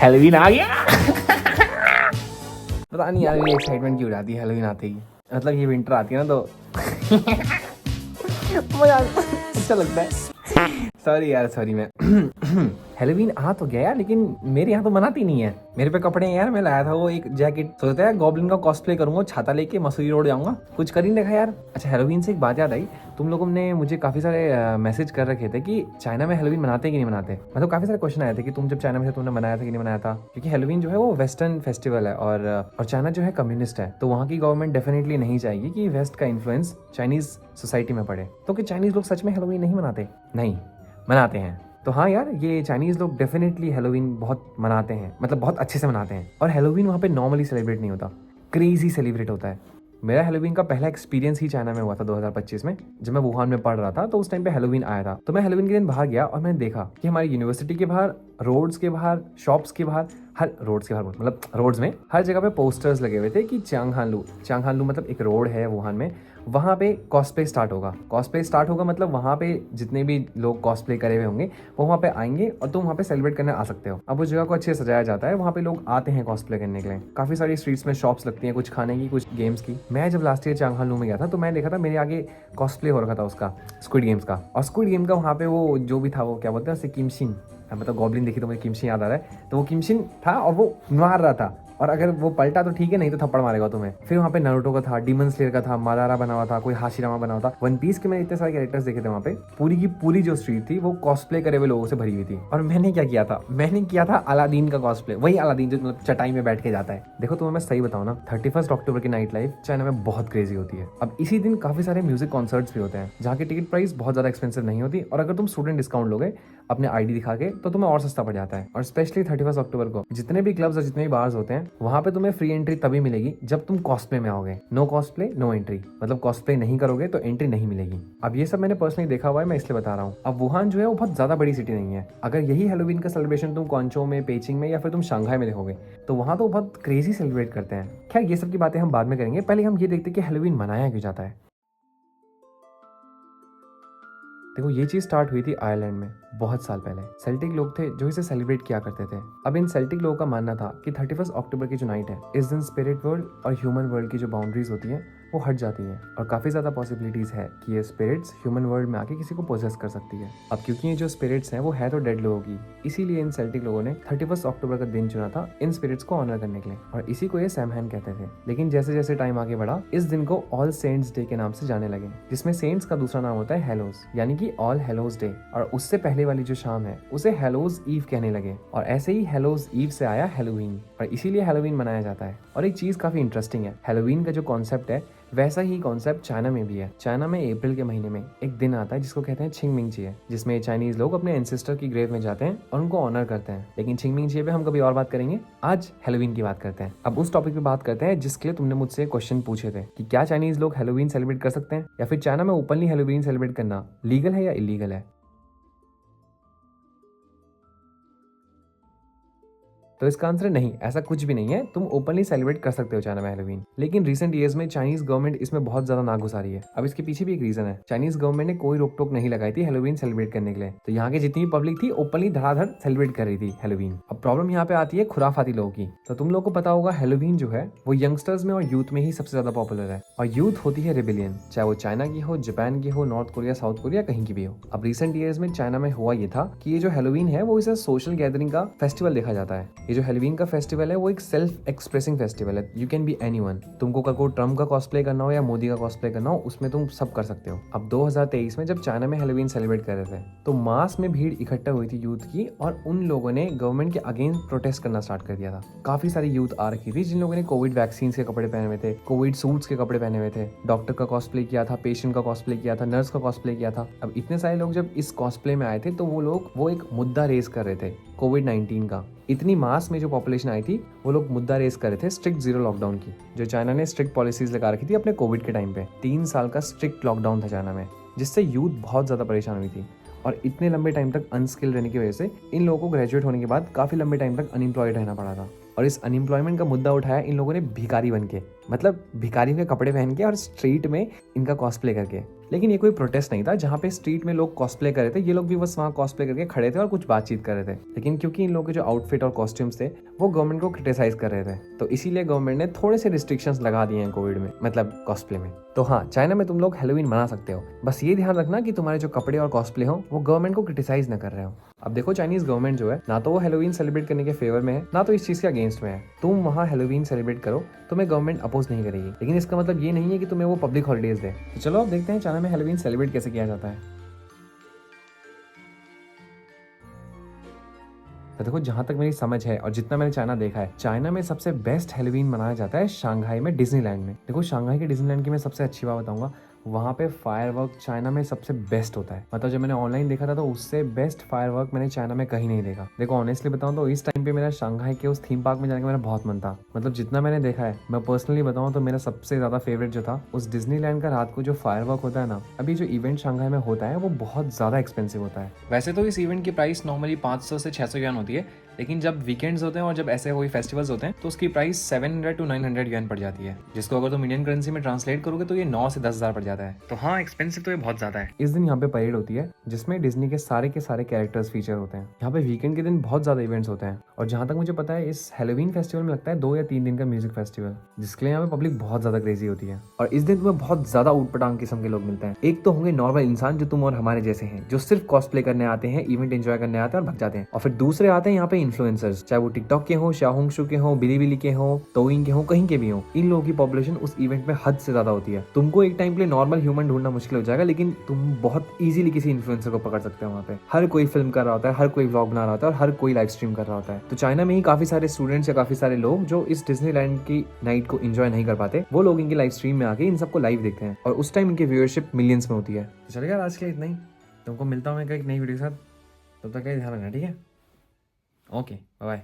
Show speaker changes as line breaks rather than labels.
Halloween आ गया। पता नहीं यार ये एक्साइटमेंट क्यों हो जाती है हैलोवीन आते ही। मतलब ये विंटर आती है ना तो मजा अच्छा लगता है। सॉरी यार सॉरी मैं हैलोवीन आ तो गया लेकिन मेरे यहाँ तो मनाती नहीं है। मेरे पे कपड़े हैं यार, मैं लाया था वो एक जैकेट, सोचता है गॉब्लिन का कॉस्प्ले करूंगा, छाता लेके मसूरी रोड जाऊंगा, कुछ कर ही नहीं देखा यार। अच्छा हैलोवीन से एक बात याद आई, तुम लोगों ने मुझे काफी सारे मैसेज कर रखे थे कि चाइना में हैलोवीन मनाते कि नहीं मनाते। मतलब काफी सारे क्वेश्चन आए थे कि तुम जब चाइना में थे तुमने मनाया था कि नहीं मनाया था, क्योंकि हैलोवीन जो है वो वेस्टर्न फेस्टिवल है और चाइना जो है कम्युनिस्ट है, तो वहाँ की गवर्नमेंट डेफिनेटली नहीं चाहेगी कि वेस्ट का इन्फ्लुएंस चाइनीज सोसाइटी में पड़े। तो कि चाइनीज लोग सच में हैलोवीन नहीं मनाते? नहीं, मनाते हैं। तो हाँ यार, ये चाइनीज लोग डेफिनेटली हैलोवीन बहुत मनाते हैं, मतलब बहुत अच्छे से मनाते हैं। और हैलोवीन वहाँ पे नॉर्मली सेलिब्रेट नहीं होता, क्रेजी सेलिब्रेट होता है। मेरा हैलोवीन का पहला एक्सपीरियंस ही चाइना में हुआ था 2025 में, जब मैं वुहान में पढ़ रहा था। तो उस टाइम पे हैलोवीन आया था, तो मैं हैलोवीन के दिन बाहर गया और मैंने देखा कि हमारी यूनिवर्सिटी के बाहर, रोड्स के बाहर, शॉप्स के बाहर, हर रोड्स के बाहर मतलब रोड्स में हर जगह पे पोस्टर्स लगे हुए थे कि चांगहानलू मतलब एक रोड है वुहान में, वहाँ पे कॉस्प्ले स्टार्ट होगा। कॉस्प्ले स्टार्ट होगा मतलब वहाँ पे जितने भी लोग कॉस्प्ले करे हुए होंगे वो वहाँ पे आएंगे और तुम वहाँ पे सेलिब्रेट करने आ सकते हो। अब उस जगह को अच्छे से सजाया जाता है, वहाँ पे लोग आते हैं कॉस्प्ले करने के लिए। काफी सारी स्ट्रीट्स में शॉप्स लगती हैं, कुछ खाने की, कुछ गेम्स की। मैं जब लास्ट ईयर चांगहानलू में गया था तो मैं देखा था मेरे आगे कॉस्प्ले हो रखा था उसका, स्क्विड गेम्स का। और स्क्विड गेम का वहाँ पे वो जो भी था वो क्या बोलते हैं उसे, किमशिन, मतलब गॉब्लिन देखी तो मुझे किमशिन याद आ रहा है। तो वो किमशिन था और वो मार रहा था, और अगर वो पलटा तो ठीक है, नहीं तो थप्पड़ मारेगा तुम्हें। फिर वहाँ पे नारुतो का था, डीमन स्लेयर का था, मादारा बना हुआ था, कोई हाशिरामा बना हुआ था, वन पीस के मैंने इतने सारे कैरेक्टर्स देखे थे वहाँ पे। पूरी की पूरी जो स्ट्रीट थी वो कॉस्प्ले करे हुए लोगों से भरी हुई थी। और मैंने क्या किया था, मैंने किया था अलादीन का कॉस्प्ले, वही अलादीन जो मतलब चटाई में बैठ के जाता है। देखो तुम्हें मैं सही बताऊँ ना, 31 अक्टूबर की नाइट लाइफ चाइना में बहुत क्रेजी होती है। अब इसी दिन काफी सारे म्यूजिक कॉन्सर्ट्स भी होते हैं, जहाँ की टिकट प्राइस बहुत ज्यादा एक्सपेंसिव नहीं होती, और अगर तुम स्टूडेंट डिस्काउंट लोगे अपने आईडी दिखा के तो तुम्हें और सस्ता पड़ जाता है। और स्पेशली 31 अक्टूबर को जितने भी क्लब्स और जितने भी बार्स होते हैं वहाँ पे तुम्हें फ्री एंट्री तभी मिलेगी जब तुम कॉस्प्ले में आओगे। नो कॉस्प्ले नो एंट्री, मतलब कॉस्प्ले नहीं करोगे तो एंट्री नहीं मिलेगी। अब ये सब मैंने पर्सनली देखा हुआ है, मैं इसलिए बता रहा हूँ। अब वुहान जो है वो बहुत ज्यादा बड़ी सिटी नहीं है। अगर यही हैलोवीन का सेलिब्रेशन तुम क्वांचो में, पेचिंग में या फिर तुम शंघाई में देखोगे तो वहाँ तो बहुत क्रेजी सेलिब्रेट करते हैं। खैर ये सब की बातें हम बाद में करेंगे, पहले हम ये देखते हैं कि हैलोवीन मनाया क्यों जाता है। देखो ये चीज स्टार्ट हुई थी आयरलैंड में बहुत साल पहले। सेल्टिक लोग थे जो इसे सेलिब्रेट किया करते थे। अब इन सेल्टिक लोगों का मानना था कि 31 अक्टूबर की जो नाइट है, इस दिन स्पिरिट वर्ल्ड और ह्यूमन वर्ल्ड की जो बाउंड्रीज होती है वो हट जाती है, और काफी ज्यादा पॉसिबिलिटीज है कि ये स्पिरिट्स ह्यूमन वर्ल्ड में आके किसी को पोजेस कर सकती है। अब क्योंकि ये जो स्पिरिट्स हैं वो है तो डेड लोगों की, इसीलिए इन सेल्टिक लोगों ने 31 अक्टूबर का दिन चुना था इन स्पिरिट्स को ऑनर करने के लिए, और इसी को ये सैमहैन कहते थे। लेकिन जैसे जैसे टाइम आगे बढ़ा, इस दिन को ऑल सेंट्स डे के नाम से जाने लगे, जिसमें सेंट्स का दूसरा नाम होता है हेलोस, यानी कि ऑल हेलोस डे। और उससे पहले वाली जो शाम है उसे हेलोस ईव कहने लगे, और ऐसे ही हेलोस ईव से आया हैलोवीन, और इसीलिए हैलोवीन मनाया जाता है। और एक चीज काफी इंटरेस्टिंग है, हैलोवीन का जो कॉन्सेप्ट है वैसा ही कॉन्सेप्ट चाइना में भी है। चाइना में अप्रैल के महीने में एक दिन आता है जिसको कहते हैं छिंगमिंगजिए, जिसमें चाइनीज लोग अपने एंसेस्टर की ग्रेव में जाते हैं और उनको ऑनर करते हैं। लेकिन छिंगमिंगजिए पे हम कभी और बात करेंगे, आज हैलोवीन की बात करते हैं। अब उस टॉपिक पे बात करते हैं जिसके लिए तुमने मुझसे क्वेश्चन पूछे थे कि क्या चाइनीज लोग हैलोवीन सेलिब्रेट कर सकते हैं, या फिर चाइना में ओपनली हैलोवीन सेलिब्रेट करना लीगल है या इलीगल है। तो इसका आंसर नहीं, ऐसा कुछ भी नहीं है। तुम ओपनली सेलिब्रेट कर सकते हो चाइना में हैलोवीन, लेकिन रिसेंट ईयर्स में चाइनीज गवर्नमेंट इसमें बहुत ज्यादा ना घुसा रही है। अब इसके पीछे भी एक रीजन है, चाइनीज गवर्नमेंट ने कोई रोक टोक नहीं लगाई थी हैलोवीन सेलिब्रेट करने के लिए, तो यहाँ की जितनी भी पब्लिक थी ओपनली धड़ाधड़ सेलिब्रेट कर रही थी हैलोवीन। अब प्रॉब्लम यहाँ पे आती है खुराफाती लोगों की। तो तुम लोगों को पता होगा हैलोवीन जो है वो यंगस्टर्स में और यूथ में ही सबसे ज्यादा पॉपुलर है, और यूथ होती है रिबिलियन, चाहे वो चाइना की हो, जापान की हो, नॉर्थ कोरिया, साउथ कोरिया, कहीं की भी हो। अब रिसेंट ईयर्स में चाइना में हुआ ये था कि ये जो हैलोवीन है वो इसे सोशल गैदरिंग का फेस्टिवल देखा जाता है। ये जो हैलोवीन का फेस्टिवल है वो एक सेल्फ एक्सप्रेसिंग फेस्टिवल है, यू कैन बी एनीवन। तुमको अगर कोई ट्रम्प का कॉस्प्ले करना हो या मोदी का कॉस्प्ले करना हो, उसमें तुम सब कर सकते हो। अब 2023 में जब चाइना में हैलोवीन सेलिब्रेट कर रहे थे तो मास में भीड़ इकट्ठा हुई थी यूथ की, और उन लोगों ने गवर्नमेंट के अगेंस्ट प्रोटेस्ट करना स्टार्ट कर दिया था। काफी सारी यूथ आ रखी थी जिन लोगों ने कोविड वैक्सीन के कपड़े पहने हुए थे, कोविड सूट्स के कपड़े पहने हुए थे, डॉक्टर का कॉस्प्ले किया था, पेशेंट का कॉस्प्ले किया था, नर्स का कॉस्प्ले किया था। अब इतने सारे लोग जब इस कॉस्प्ले में आए थे तो वो एक मुद्दा रेज कर रहे थे कोविड-19 का। इतनी मास में जो पॉपुलेशन आई थी वो लोग मुद्दा रेस कर रहे थे स्ट्रिक्ट जीरो लॉकडाउन की, जो चाइना ने स्ट्रिक्ट पॉलिसीज लगा रखी थी अपने कोविड के टाइम पे। 3 साल का स्ट्रिक्ट लॉकडाउन था चाइना में, जिससे यूथ बहुत ज्यादा परेशान हुई थी, और इतने लंबे टाइम तक अनस्किल्ड रहने की वजह से इन लोगों को ग्रेजुएट होने के बाद काफी लंबे टाइम तक अनएम्प्लॉयड रहना पड़ा था। और इस अनएम्प्लॉयमेंट का मुद्दा उठाया इन लोगों ने भिखारी बन के, मतलब भिखारी के कपड़े पहन के और स्ट्रीट में इनका कॉस्प्ले करके। लेकिन ये कोई प्रोटेस्ट नहीं था जहाँ पे स्ट्रीट में लोग कॉस्प्ले कर रहे थे, ये लोग भी बस वहाँ कॉस्प्ले करके खड़े थे और कुछ बातचीत कर रहे थे। लेकिन क्योंकि इन लोगों के जो आउटफिट और कॉस्ट्यूम्स थे वो गवर्नमेंट को क्रिटिसाइज कर रहे थे, तो इसीलिए गवर्नमेंट ने थोड़े से रिस्ट्रिक्शंस लगा दिए हैं कोविड में, मतलब कॉस्प्ले में। तो हाँ, चाइना में तुम लोग हैलोवीन मना सकते हो, बस ये ध्यान रखना कि तुम्हारे जो कपड़े और कॉस्प्ले हो वो गवर्नमेंट को क्रिटिसाइज न कर रहे हो। अब देखो, चाइनीज गवर्नमेंट जो है ना तो वो हैलोवीन सेलिब्रेट करने के फेवर में है, ना तो इस चीज के अगेंस्ट में है। तुम वहाँ हैलोवीन सेलिब्रेट करो, तुम्हें गवर्नमेंट अपोज नहीं करेगी, लेकिन इसका मतलब ये नहीं है कि तुम्हें वो पब्लिक हॉलीडेज दे। तो चलो अब देखते हैं चाइना में हैलोवीन सेलिब्रेट कैसे किया जाता है। तो देखो, जहां तक मेरी समझ है और जितना मैंने चाइना देखा है, चाइना में सबसे बेस्ट हैलोवीन मनाया जाता है शंघाई में, डिज्नीलैंड में। देखो, शंघाई के डिज्नीलैंड की मैं सबसे अच्छी बात बताऊंगा, वहाँ पे फायरवर्क चाइना में सबसे बेस्ट होता है। मतलब जब मैंने ऑनलाइन देखा था तो उससे बेस्ट फायरवर्क मैंने चाइना में कहीं नहीं देखा। देखो ऑनेस्टली बताऊं तो इस टाइम पे मेरा शंघाई के उस थीम पार्क में जाने का मेरा बहुत मन था। मतलब जितना मैंने देखा है, मैं पर्सनली बताऊं तो मेरा सबसे ज्यादा फेवरेट जो था उस डिज्नीलैंड का रात को जो फायरवर्क होता है ना, अभी जो इवेंट शंघाई में होता है वो बहुत ज्यादा एक्सपेंसिव होता है। वैसे तो इस इवेंट की प्राइस नॉर्मली 500 से 600 yuan होती है, लेकिन जब वीकेंड्स होते हैं और जब ऐसे कोई फेस्टिवल्स होते हैं तो उसकी प्राइस 700 to 900 yuan पड़ जाती है, जिसको अगर तुम इंडियन करेंसी में ट्रांसलेट करोगे तो ये 9 से 10,000 पड़ जाता है। तो हाँ, एक्सपेंसिव तो ये बहुत ज्यादा है। इस दिन यहाँ पे परेड होती है जिसमें डिज्नी के सारे कैरेक्टर्स फीचर होते हैं। यहाँ पे वीकेंड के दिन बहुत ज्यादा इवेंट्स होते हैं, और जहाँ तक मुझे पता है इस हैलोवीन फेस्टिवल में लगता है 2 या 3 दिन का म्यूजिक फेस्टिवल, जिसके लिए यहाँ पे पब्लिक बहुत ज्यादा क्रेजी होती है। और इस दिन तुम्हें बहुत ज्यादा ऊटपटांग किस्म के लोग मिलते हैं। एक तो होंगे नॉर्मल इंसान जो तुम और हमारे जैसे हैं, जो सिर्फ कॉस्प्ले करने आते हैं, इवेंट एंजॉय करने आते हैं और भग जाते हैं। और फिर दूसरे आते हैं यहाँ पे इन्फ्लुएंसर्स, चाहे वो टिकटॉक के हो, शाओहोंगशू के हो, बिलीबिली के हो, तोइंग के हो, कहीं के भी हो। इन लोगों की पॉपुलेशन उस इवेंट में हद से ज्यादा होती है। तुमको एक टाइम के लिए नॉर्मल ह्यूमन ढूंढना मुश्किल हो जाएगा, लेकिन तुम बहुत इजीली किसी इन्फ्लुएंसर को पकड़ सकते हो। वहाँ पे हर कोई फिल्म कर रहा होता है, हर कोई व्लॉग बना रहा होता है और हर कोई लाइव स्ट्रीम कर रहा होता है। तो चाइना में ही काफी सारे स्टूडेंट्स या काफी सारे लोग जो इस डिज्नीलैंड की नाइट को एंजॉय नहीं कर पाते, वो लोग इनकी लाइव स्ट्रीम में आके इन सबको लाइव देखते हैं, और उस टाइम इनकी व्यूअरशिप मिलियंस में होती है। तो चलेगा, आज के लिए इतना ही। तुमको मिलता हूँ मैं एक नई वीडियो के साथ, तब तक का ध्यान रखना, ठीक है? Okay, bye bye.